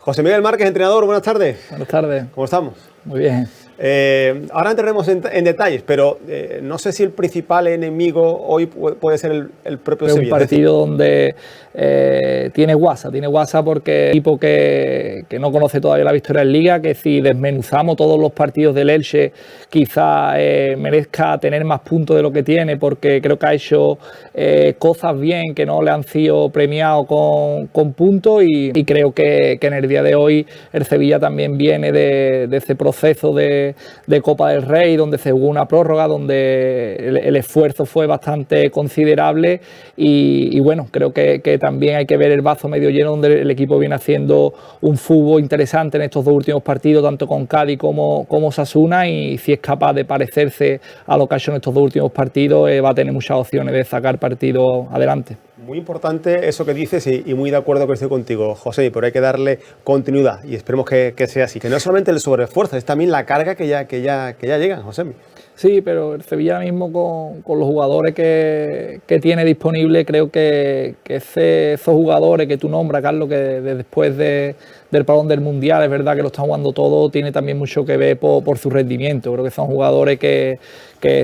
José Miguel Márquez, entrenador, buenas tardes. Buenas tardes. ¿Cómo estamos? Muy bien. Ahora entraremos en detalles, pero no sé si el principal enemigo hoy puede ser el propio Es Sevilla. un partido donde tiene guasa porque es un equipo que no conoce todavía la victoria en Liga, que si desmenuzamos todos los partidos del Elche quizá merezca tener más puntos de lo que tiene, porque creo que ha hecho cosas bien que no le han sido premiados con puntos y creo que en el día de hoy el Sevilla también viene de ese proceso de Copa del Rey, donde se jugó una prórroga, donde el esfuerzo fue bastante considerable y bueno, creo que también hay que ver el vaso medio lleno, donde el equipo viene haciendo un fútbol interesante en estos dos últimos partidos, tanto con Cádiz como Osasuna, y si es capaz de parecerse a lo que ha hecho en estos dos últimos partidos, va a tener muchas opciones de sacar partido adelante. Muy importante eso que dices y muy de acuerdo que estoy contigo, José, pero hay que darle continuidad y esperemos que sea así. Que no es solamente el sobreesfuerzo, es también la carga que ya llegan, José. Sí, pero el Sevilla mismo con los jugadores que tiene disponible, creo que esos jugadores que tú nombras, Carlos, que después del parón del Mundial, es verdad que lo están jugando todo, tiene también mucho que ver por su rendimiento. Creo que son jugadores que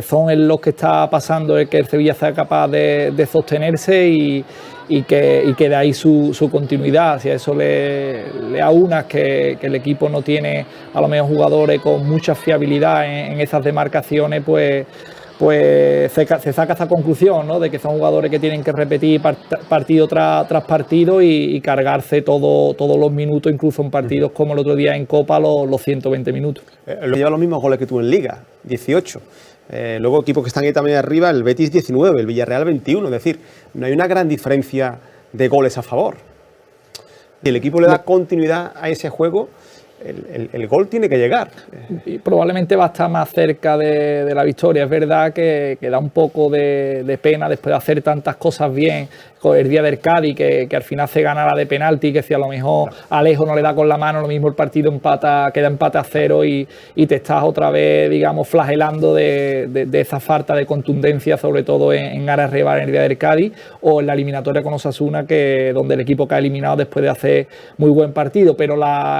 son en los que está pasando el que el Sevilla sea capaz de sostenerse y que de ahí su continuidad. Si a eso le aunas que el equipo no tiene a lo mejor jugadores con mucha fiabilidad en esas demarcaciones, pues se saca esa conclusión, ¿no? De que son jugadores que tienen que repetir partido tras partido y cargarse todos los minutos, incluso en partidos como el otro día en Copa, los 120 minutos. Lleva los mismos goles que tú en Liga, 18. Luego equipos que están ahí también arriba, el Betis 19, el Villarreal 21, es decir, no hay una gran diferencia de goles a favor. Si el equipo le da continuidad a ese juego, el gol tiene que llegar. Y probablemente va a estar más cerca de la victoria. Es verdad que da un poco de pena después de hacer tantas cosas bien, con el día del Cádiz, que al final se ganara de penalti, que si a lo mejor Alejo no le da con la mano, lo mismo el partido queda empate a 0 y te estás otra vez, digamos, flagelando de esa falta de contundencia, sobre todo en áreas rivales en el día del Cádiz, o en la eliminatoria con Osasuna, donde el equipo queda eliminado después de hacer muy buen partido. Pero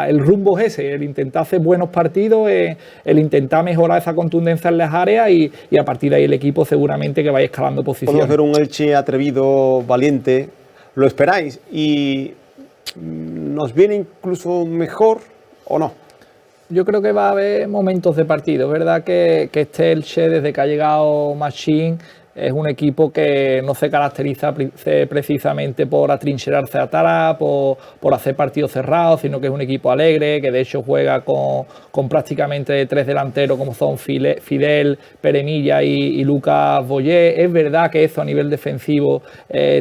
el rumbo es ese, el intentar hacer buenos partidos, el intentar mejorar esa contundencia en las áreas y a partir de ahí el equipo seguramente que vaya escalando posiciones. Podemos ver un Elche atrevido, valiente. ¿Lo esperáis? ¿Y nos viene incluso mejor o no? Yo creo que va a haber momentos de partido. Es verdad que este Elche, desde que ha llegado Machín, es un equipo que no se caracteriza precisamente por atrincherarse atrás, por hacer partidos cerrados, sino que es un equipo alegre, que de hecho juega con prácticamente 3 delanteros como son Fidel, Peremilla y Lucas Boyé. Es verdad que eso a nivel defensivo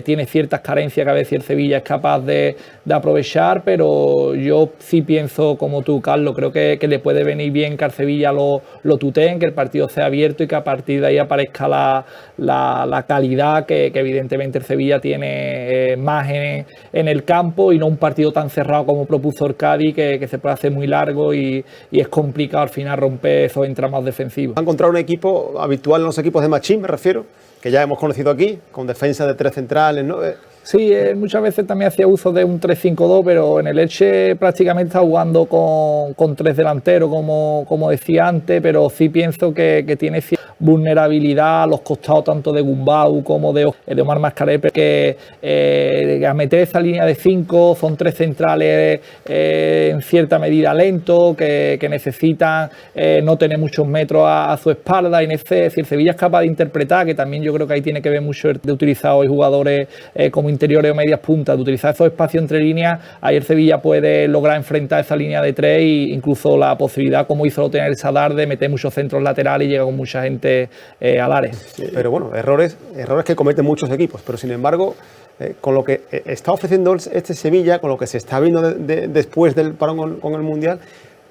tiene ciertas carencias que a veces el Sevilla es capaz de aprovechar, pero yo sí pienso como tú, Carlos, creo que le puede venir bien que al Sevilla lo tuteen, que el partido sea abierto y que a partir de ahí aparezca la calidad que evidentemente el Sevilla tiene más en el campo, y no un partido tan cerrado como propuso el Cádiz, que se puede hacer muy largo y es complicado al final romper esos entramados defensivos. ¿Va a encontrar un equipo habitual en los equipos de Machín, me refiero, que ya hemos conocido aquí, con defensa de 3 centrales, ¿no? Sí, muchas veces también hacía uso de un 3-5-2, pero en el Elche prácticamente está jugando con 3 delanteros, como decía antes, pero sí pienso que tiene vulnerabilidad a los costados tanto de Gumbau como de Omar Mascarell, que a meter esa línea de 5 son 3 centrales en cierta medida lentos, que necesitan no tener muchos metros a su espalda, y si el Sevilla es capaz de interpretar, que también yo creo que ahí tiene que ver mucho de utilizar hoy jugadores como interiores o medias puntas, de utilizar esos espacios entre líneas, ahí el Sevilla puede lograr enfrentar esa línea de 3 e incluso la posibilidad, como hizo tener el Sadar, de meter muchos centros laterales y llega con mucha gente al área. Pero bueno, errores que cometen muchos equipos, pero sin embargo, con lo que está ofreciendo este Sevilla, con lo que se está viendo después del parón con el Mundial,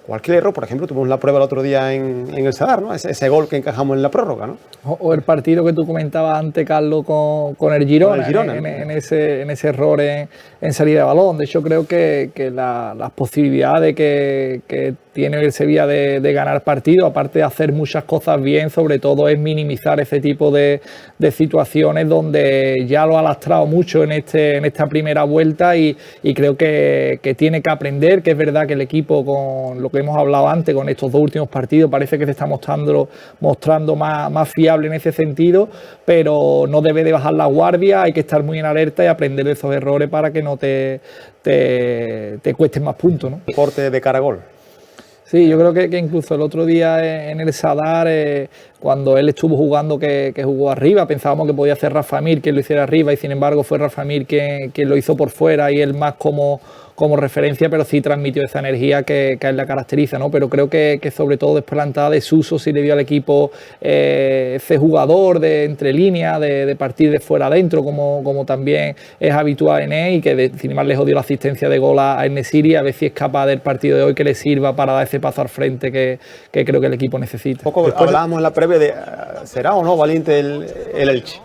cualquier error, por ejemplo, tuvimos la prueba el otro día en el Sadar, ¿no? Ese gol que encajamos en la prórroga, ¿no? O el partido que tú comentabas antes, Carlos, con el Girona, en ese error en salida de balón. De hecho, creo que las posibilidades que tiene el Sevilla de ganar partido, aparte de hacer muchas cosas bien, sobre todo es minimizar ese tipo de situaciones donde ya lo ha lastrado mucho en esta primera vuelta y creo que tiene que aprender, que es verdad que el equipo, con lo que hemos hablado antes, con estos dos últimos partidos, parece que se está mostrando más fiable en ese sentido, pero no debe de bajar la guardia, hay que estar muy en alerta y aprender de esos errores para que no te cuesten más puntos, ¿no? Corte de cara a gol. Sí, yo creo que incluso el otro día en el Sadar, cuando él estuvo jugando, que jugó arriba, pensábamos que podía hacer Rafa Mir quien lo hiciera arriba y sin embargo fue Rafa Mir quien lo hizo por fuera y él más como referencia, pero sí transmitió esa energía que a él la caracteriza, ¿no? Pero creo que sobre todo después de la entrada de Suso sí le dio al equipo ese jugador de entre líneas, de partir de fuera adentro, como también es habitual en él, y que sin ir más lejos dio la asistencia de gol a En-Nesyri, a ver si es capaz del partido de hoy que le sirva para dar ese paso al frente que creo que el equipo necesita. Poco hablábamos en la previa de ¿será o no valiente el Elche?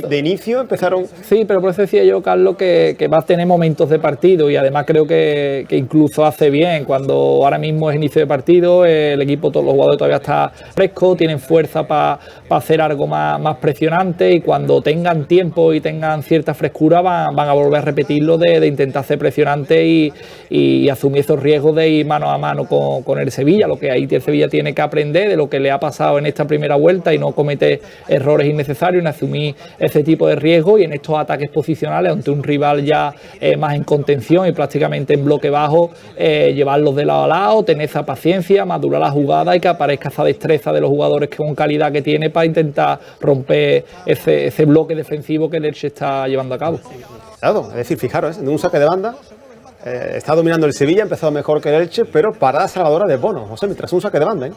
De inicio empezaron... Sí, pero por eso decía yo, Carlos, que va a tener momentos de partido y además creo que incluso hace bien. Cuando ahora mismo es inicio de partido, el equipo, todos los jugadores todavía están frescos, tienen fuerza para hacer algo más presionante y cuando tengan tiempo y tengan cierta frescura van a volver a repetirlo de intentar ser presionante y asumir esos riesgos de ir mano a mano con el Sevilla. Lo que ahí el Sevilla tiene que aprender de lo que le ha pasado en esta primera vuelta y no cometer errores innecesarios, en asumir ese tipo de riesgo y en estos ataques posicionales ante un rival ya más en contención y prácticamente en bloque bajo, llevarlos de lado a lado, tener esa paciencia, madurar la jugada y que aparezca esa destreza de los jugadores con calidad que tiene para intentar romper ese bloque defensivo que el Elche está llevando a cabo. Claro, es decir, fijaros, en un saque de banda está dominando el Sevilla, ha empezado mejor que el Elche, pero parada salvadora de Bono, José, mientras un saque de banda, ¿eh?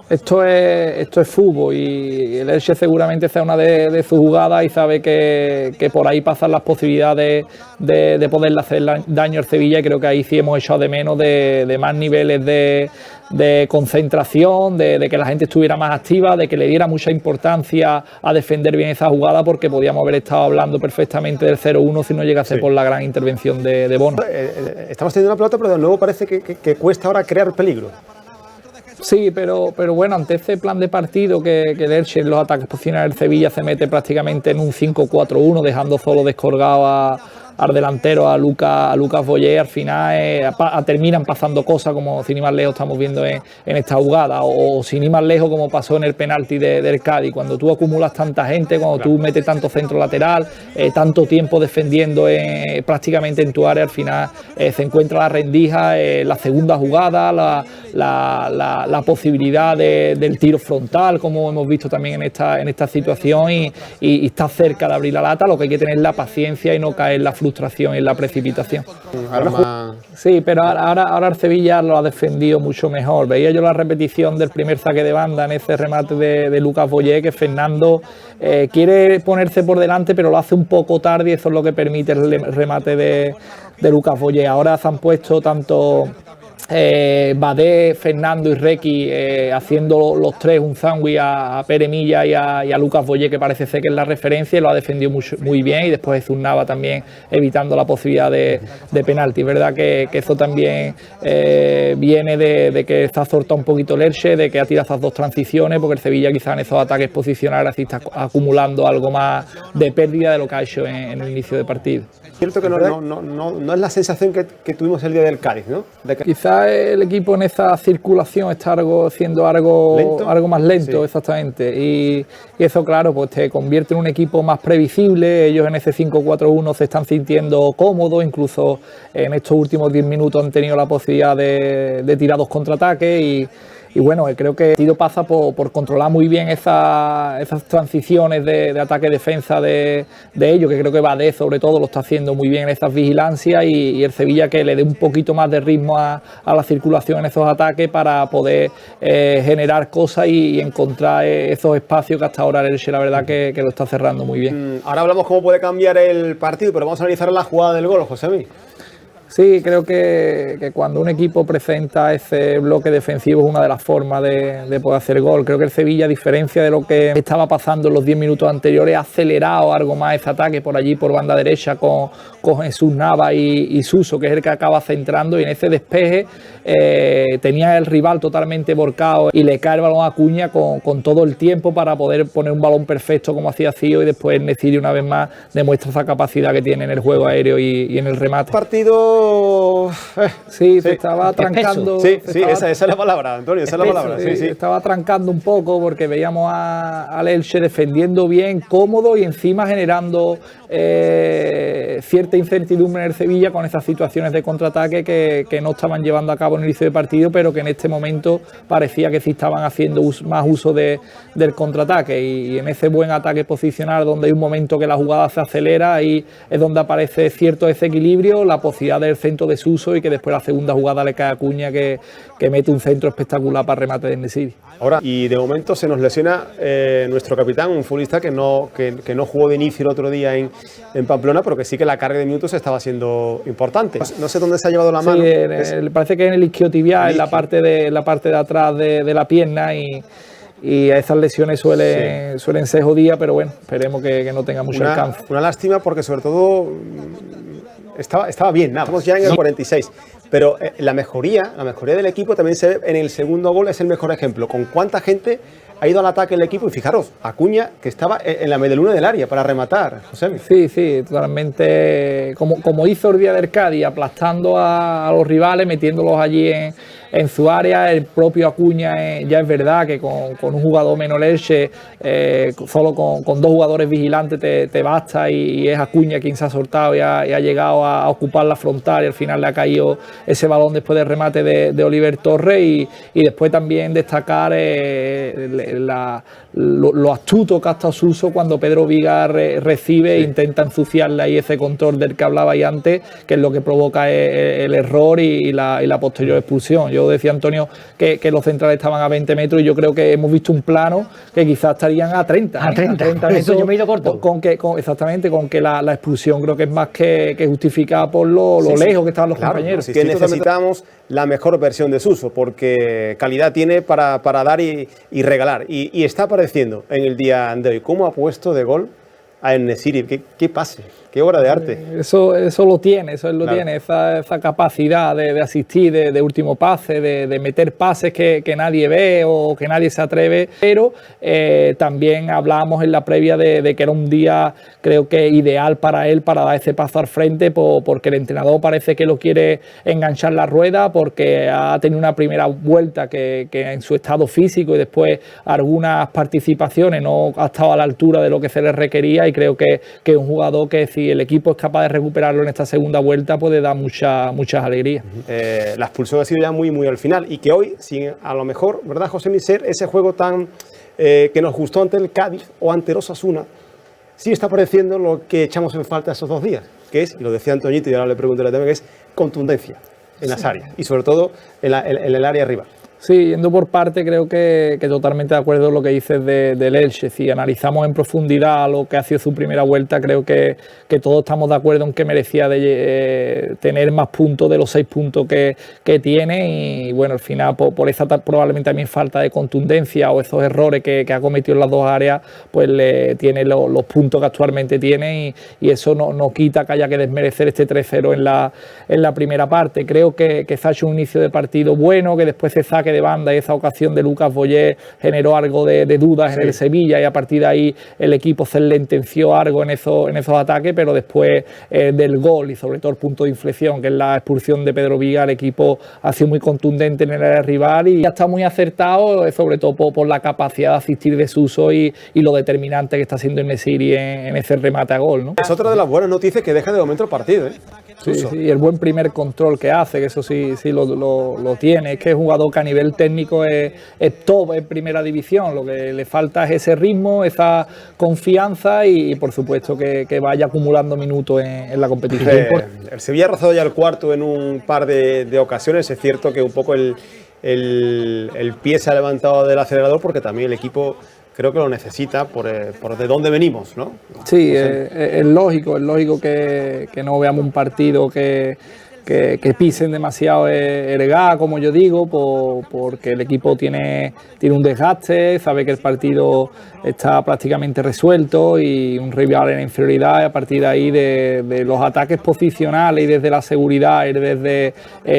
Esto es fútbol y el Elche seguramente sea una de sus jugadas y sabe que por ahí pasan las posibilidades de poderle hacer daño al Sevilla y creo que ahí sí hemos echado de menos de más niveles de concentración, de que la gente estuviera más activa, de que le diera mucha importancia a defender bien esa jugada porque podíamos haber estado hablando perfectamente del 0-1 si no llegase por la gran intervención de Bono. Estamos teniendo una pelota pero de nuevo parece que cuesta ahora crear peligro. Sí, pero bueno, ante ese plan de partido que el Elche en los ataques posicionales del Sevilla se mete prácticamente en un 5-4-1, dejando solo descolgado al delantero, a Lucas Boyer, al final terminan pasando cosas como sin ir más lejos estamos viendo en esta jugada o sin ir más lejos como pasó en el penalti del Cádiz. Cuando tú acumulas tanta gente, cuando tú metes tanto centro lateral, tanto tiempo defendiendo prácticamente en tu área, al final se encuentra la rendija, la segunda jugada, la posibilidad del tiro frontal, como hemos visto también en esta situación y está cerca de abrir la lata. Lo que hay que tener es la paciencia y no caer en la frustración y en la precipitación. Sí, pero ahora el Sevilla lo ha defendido mucho mejor. Veía yo la repetición del primer saque de banda en ese remate de Lucas Boyer, que Fernando quiere ponerse por delante, pero lo hace un poco tarde y eso es lo que permite el remate de Lucas Boyer. Ahora se han puesto tanto Badé, Fernando y Requi haciendo los tres un sándwich a Pere Milla y a Lucas Boyer, que parece ser que es la referencia y lo ha defendido muy bien, y después Jesús Nava también evitando la posibilidad de penalti. Es verdad que eso también viene de que está azortado un poquito el Elche, de que ha tirado esas dos transiciones, porque el Sevilla quizá en esos ataques posicionales así está acumulando algo más de pérdida de lo que ha hecho en el inicio de partido. Cierto que no es la sensación que tuvimos el día del Cádiz, ¿no? Quizás el equipo en esa circulación está haciendo algo más lento, sí. Exactamente. Y eso, claro, pues te convierte en un equipo más previsible. Ellos en ese 5-4-1 se están sintiendo cómodos, incluso en estos últimos 10 minutos han tenido la posibilidad de tirar dos contraataques y bueno, creo que el partido pasa por controlar muy bien esas transiciones de ataque-defensa de ellos, que creo que Badé sobre todo lo está haciendo muy bien en esas vigilancias y el Sevilla que le dé un poquito más de ritmo a la circulación en esos ataques para poder generar cosas y encontrar esos espacios que hasta ahora el Elche la verdad que lo está cerrando muy bien. Ahora hablamos cómo puede cambiar el partido, pero vamos a analizar la jugada del gol, Josemi. Sí, creo que cuando un equipo presenta ese bloque defensivo es una de las formas de poder hacer gol. Creo que el Sevilla, a diferencia de lo que estaba pasando en los 10 minutos anteriores, ha acelerado algo más ese ataque por allí, por banda derecha, con Jesús Nava y Suso, que es el que acaba centrando, y en ese despeje tenía el rival totalmente volcado y le cae el balón a Acuña con todo el tiempo para poder poner un balón perfecto como hacía Cío, y después Nesiri una vez más demuestra esa capacidad que tiene en el juego aéreo y en el remate. Partido... Sí, se estaba trancando. Sí, esa es la palabra, Antonio, esa es la palabra. Sí. Estaba trancando un poco porque veíamos al Elche defendiendo bien, cómodo, y encima generando cierta incertidumbre en el Sevilla con esas situaciones de contraataque que no estaban llevando a cabo en el inicio de partido, pero que en este momento parecía que sí estaban haciendo más uso del contraataque, y en ese buen ataque posicional donde hay un momento que la jugada se acelera, ahí es donde aparece cierto desequilibrio, la posibilidad del centro de Suso, y que después la segunda jugada le cae a Acuña que mete un centro espectacular para remate de Nesiri. Ahora, y de momento se nos lesiona nuestro capitán, un futbolista que no jugó de inicio el otro día en Pamplona, pero que sí que la carga de minutos estaba siendo importante. No sé dónde se ha llevado la mano. Sí, parece que en el isquiotibial, en la parte de atrás de la pierna, y esas lesiones suelen ser jodidas, pero bueno, esperemos que no tenga mucho alcance. Una lástima, porque sobre todo estaba bien, nada, estamos ya en el 46. Pero la mejoría del equipo también se ve en el segundo gol, es el mejor ejemplo. Con cuánta gente ha ido al ataque el equipo, y fijaros, Acuña, que estaba en la medialuna del área para rematar, José. Sí, totalmente, como hizo el día del Cádiz, aplastando a los rivales, metiéndolos allí en su área. El propio Acuña, ya es verdad que con un jugador menos Elche, solo con dos jugadores vigilantes te basta, y es Acuña quien se ha soltado y ha llegado a ocupar la frontal, y al final le ha caído ese balón después del remate de Oliver Torres, y después también destacar lo astuto que ha estado Suso cuando Pedro Viga recibe e intenta ensuciarle ahí ese control del que hablaba ahí antes, que es lo que provoca el error y la posterior expulsión. Yo decía, Antonio, que los centrales estaban a 20 metros, y yo creo que hemos visto un plano que quizás estarían a 30. A 30 metros. Eso yo me he ido corto. Exactamente, con que la expulsión creo que es más que justificada por lo lejos que estaban los compañeros. Que necesitamos la mejor versión de Suso, porque calidad tiene para dar y regalar. Y está apareciendo en el día de hoy. ¿Cómo ha puesto de gol a Nesiri? ¿Qué pase? ¿Qué obra de arte? Eso lo tiene, tiene, esa capacidad de asistir, de último pase, de meter pases que nadie ve o que nadie se atreve. Pero también hablábamos en la previa de que era un día, creo que ideal para él, para dar ese paso al frente, porque el entrenador parece que lo quiere enganchar la rueda, porque ha tenido una primera vuelta que en su estado físico y después algunas participaciones no ha estado a la altura de lo que se le requería, y creo que es un jugador que, si el equipo es capaz de recuperarlo en esta segunda vuelta, puede dar muchas alegrías. La expulsión ha sido ya muy al final, y que hoy, sin a lo mejor, ¿verdad, José Miser? Ese juego tan que nos gustó ante el Cádiz o ante el Osasuna, sí está apareciendo lo que echamos en falta esos 2 días, que es, y lo decía Antoñito, y ahora le pregunto también, que es contundencia en las áreas, y sobre todo en el área rival. Sí, yendo por parte, creo que totalmente de acuerdo con lo que dices del Elche. Si analizamos en profundidad lo que ha sido su primera vuelta, creo que todos estamos de acuerdo en que merecía tener más puntos de los 6 puntos que tiene, y bueno, al final por esa probablemente también falta de contundencia o esos errores que ha cometido en las 2 áreas, pues le tiene los puntos que actualmente tiene, y eso no quita que haya que desmerecer este 3-0 en la primera parte. Creo que se ha hecho un inicio de partido bueno, que después se saque de banda, y esa ocasión de Lucas Boyer generó algo de dudas en el Sevilla, y a partir de ahí el equipo se le intenció algo en esos ataques, pero después del gol y sobre todo el punto de inflexión, que es la expulsión de Pedro Viga, el equipo ha sido muy contundente en el área rival, y ha estado muy acertado, sobre todo por la capacidad de asistir de Suso y lo determinante que está siendo el Nesiri en ese remate a gol, ¿no? Es otra de las buenas noticias, que deja de momento el partido, Sí, el buen primer control que hace, que eso sí lo tiene. Es que es un jugador que a nivel técnico es top en primera división. Lo que le falta es ese ritmo, esa confianza, y por supuesto que vaya acumulando minutos en la competición. El Sevilla ha rozado ya el cuarto en un par de ocasiones. Es cierto que un poco el pie se ha levantado del acelerador, porque también el equipo creo que lo necesita por de dónde venimos, ¿no? Sí, es lógico que no veamos un partido que que pisen demasiado el gas, como yo digo, porque el equipo tiene un desgaste, sabe que el partido está prácticamente resuelto y un rival en inferioridad, y a partir de ahí de los ataques posicionales y desde la seguridad y desde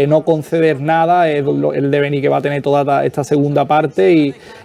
no conceder nada es el devenir que va a tener toda esta segunda parte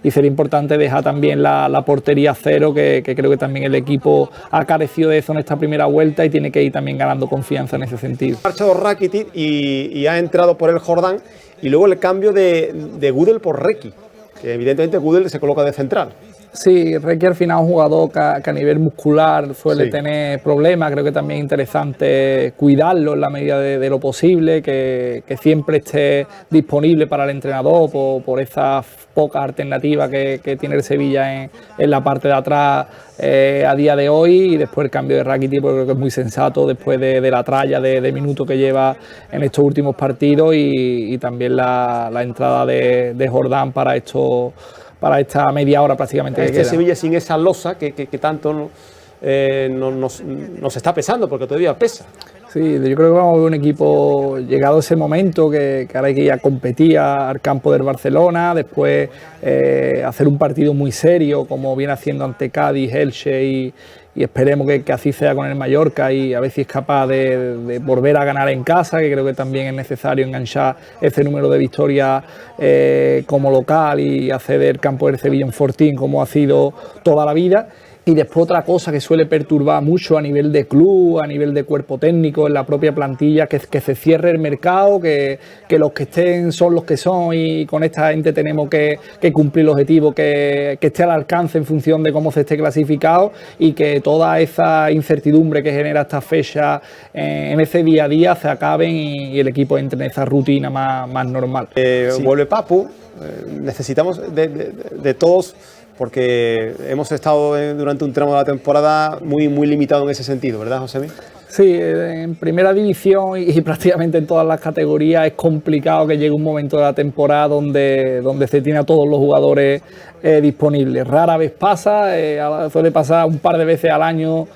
y sería importante dejar también la portería a cero, que creo que también el equipo ha carecido de eso en esta primera vuelta y tiene que ir también ganando confianza en ese sentido. Ha marchado Rakitic y ha entrado por el Jordán, y luego el cambio de Gudel por Requi, que evidentemente Gudel se coloca de central. Sí, Requi al final es un jugador que a nivel muscular suele tener problemas. Creo que también es interesante cuidarlo en la medida de lo posible, que siempre esté disponible para el entrenador por esas pocas alternativas que tiene el Sevilla en la parte de atrás a día de hoy. Y después el cambio de Rakitic, porque creo que es muy sensato después de la tralla de minutos que lleva en estos últimos partidos, y también la entrada de Jordán para esta media hora prácticamente que queda. Sevilla sin esa losa que tanto nos está pesando, porque todavía pesa. Sí, yo creo que vamos a ver un equipo llegado ese momento que ahora hay que ir a competir al campo del Barcelona, después hacer un partido muy serio como viene haciendo ante Cádiz, Elche y esperemos que así sea con el Mallorca, y a ver si es capaz de volver a ganar en casa, que creo que también es necesario enganchar ese número de victorias como local y hacer del campo del Sevilla un fortín como ha sido toda la vida. Y después otra cosa que suele perturbar mucho a nivel de club, a nivel de cuerpo técnico, en la propia plantilla, que se cierre el mercado, que los que estén son los que son, y con esta gente tenemos que cumplir el objetivo, que esté al alcance en función de cómo se esté clasificado, y que toda esa incertidumbre que genera esta fecha en ese día a día se acaben y el equipo entre en esa rutina más normal. Vuelve Papu, necesitamos de todos, porque hemos estado durante un tramo de la temporada muy limitado en ese sentido, ¿verdad, Josemi? Sí, en primera división y prácticamente en todas las categorías es complicado que llegue un momento de la temporada donde se tiene a todos los jugadores disponibles. Rara vez pasa, suele pasar un par de veces al año,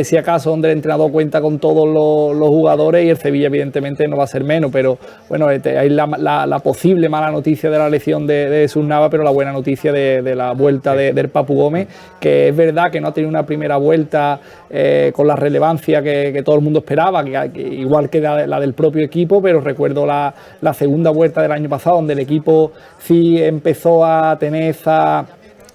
si acaso, donde el entrenador cuenta con todos los jugadores, y el Sevilla evidentemente no va a ser menos, pero bueno, hay la posible mala noticia de la lesión de Jesús Navas, pero la buena noticia de la vuelta del Papu Gómez, que es verdad que no ha tenido una primera vuelta con la relevancia que todo el mundo esperaba, que igual que la del propio equipo, pero recuerdo la segunda vuelta del año pasado, donde el equipo sí empezó a tener esa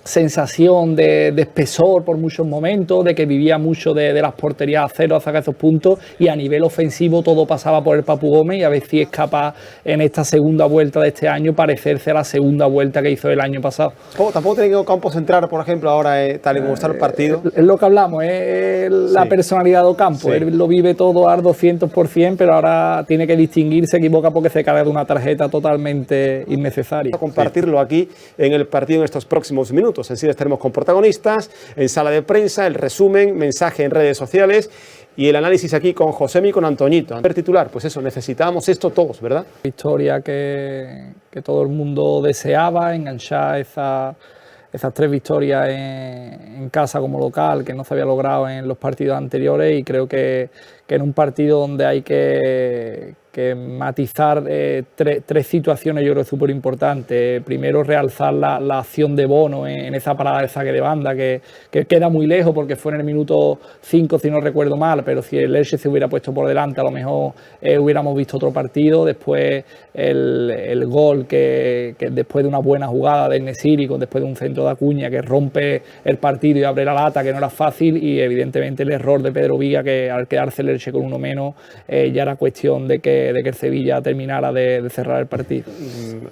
sensación de espesor por muchos momentos, de que vivía mucho de las porterías a cero a sacar esos puntos, y a nivel ofensivo todo pasaba por el Papu Gómez, y a ver si es capaz en esta segunda vuelta de este año parecerse a la segunda vuelta que hizo el año pasado. Tampoco tiene que Ocampo centrar, por ejemplo, ahora tal y como está el partido. Es lo que hablamos, es la personalidad de Ocampo, él lo vive todo al 200%, pero ahora tiene que distinguir, se equivoca porque se carga de una tarjeta totalmente innecesaria. A compartirlo aquí en el partido en estos próximos minutos. Enseguida estaremos con protagonistas, en sala de prensa, el resumen, mensaje en redes sociales y el análisis aquí con Josemi y con Antoñito. Ver titular, pues eso, necesitábamos esto todos, ¿verdad? Victoria que todo el mundo deseaba, enganchar esas 3 victorias en casa como local, que no se había logrado en los partidos anteriores, y creo que en un partido donde hay que matizar 3 situaciones, yo creo que es súper importante. Primero, realzar la acción de Bono en esa parada de saque de banda, que queda muy lejos porque fue en el minuto 5, si no recuerdo mal, pero si el Elche se hubiera puesto por delante, a lo mejor hubiéramos visto otro partido. Después el gol que después de una buena jugada de Nesiri, después de un centro de Acuña que rompe el partido y abre la lata, que no era fácil, y evidentemente el error de Pedro Viga, que al quedarse el Elche con uno menos ya era cuestión de que el Sevilla terminara de cerrar el partido.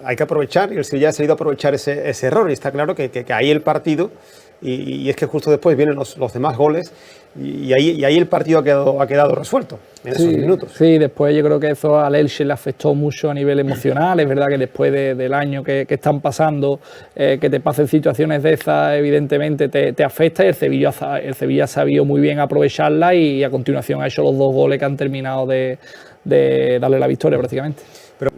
Hay que aprovechar, y el Sevilla ha sabido aprovechar ese error, y está claro que ahí el partido, y es que justo después vienen los demás goles, y ahí el partido ha quedado resuelto en esos minutos. Sí, después yo creo que eso al Elche le afectó mucho a nivel emocional. Es verdad que después del año que están pasando, que te pasen situaciones de esas, evidentemente te afecta, y el Sevilla ha sabido muy bien aprovecharla, y a continuación ha hecho los 2 goles que han terminado de darle la victoria prácticamente. Pero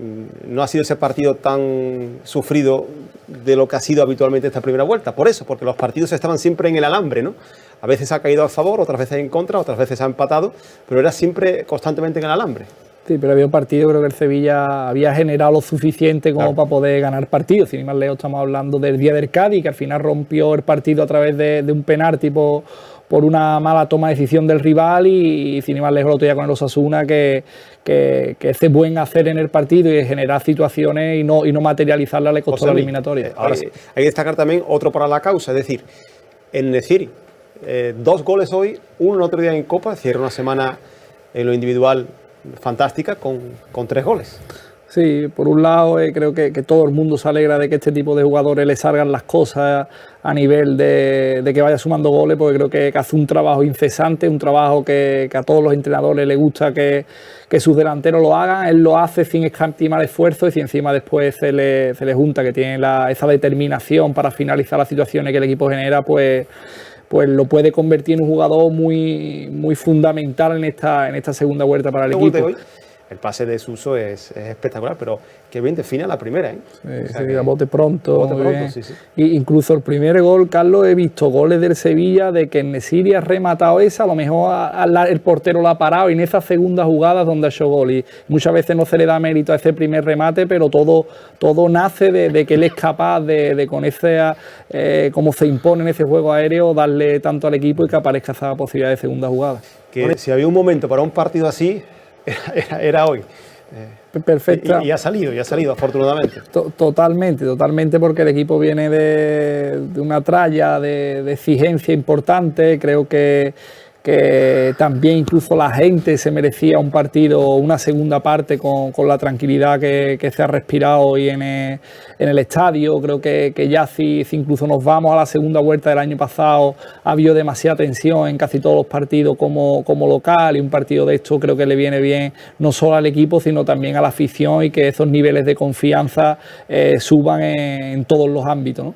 no ha sido ese partido tan sufrido de lo que ha sido habitualmente esta primera vuelta. Por eso, porque los partidos estaban siempre en el alambre, ¿no? A veces ha caído a favor, otras veces en contra, otras veces ha empatado, pero era siempre constantemente en el alambre. Sí, pero había un partido, creo que el Sevilla había generado lo suficiente como para poder ganar partidos. Sin ir más lejos, estamos hablando del día del Cádiz, que al final rompió el partido a través de un penalti por una mala toma de decisión del rival, y sin ir más lejos el otro día con el Osasuna, que ese buen hacer en el partido y generar situaciones y no materializarla le costó la eliminatoria. Ahora sí, hay que destacar también otro para la causa, es decir, en Neciri, 2 goles hoy, uno el otro día en Copa, cierra una semana en lo individual fantástica con 3 goles. Sí, por un lado creo que todo el mundo se alegra de que este tipo de jugadores le salgan las cosas a nivel de que vaya sumando goles, porque creo que hace un trabajo incesante, un trabajo que a todos los entrenadores les gusta que sus delanteros lo hagan. Él lo hace sin escatimar esfuerzo, y si encima después se le junta que tiene esa determinación para finalizar las situaciones que el equipo genera, pues lo puede convertir en un jugador muy, muy fundamental en esta segunda vuelta para el equipo. El pase de Suso es espectacular, pero que bien define la primera, ¿eh? Sí, a bote pronto. Sí, sí. Y incluso el primer gol, Carlos, he visto goles del Sevilla de que en Neciri ha rematado esa, a lo mejor el portero la ha parado, y en esa segunda jugada es donde ha hecho gol. Y muchas veces no se le da mérito a ese primer remate, pero todo nace de que él es capaz de con ese, como se impone en ese juego aéreo, darle tanto al equipo y que aparezca esa posibilidad de segunda jugada. Que si había un momento para un partido así, era hoy. Perfecta. Y ha salido afortunadamente. Totalmente, porque el equipo viene de una tralla de exigencia importante. Creo que también incluso la gente se merecía un partido, una segunda parte con la tranquilidad que se ha respirado hoy en el estadio. Creo que ya si incluso nos vamos a la segunda vuelta del año pasado, ha habido demasiada tensión en casi todos los partidos como local, y un partido de esto creo que le viene bien no solo al equipo, sino también a la afición, y que esos niveles de confianza suban en todos los ámbitos, ¿no?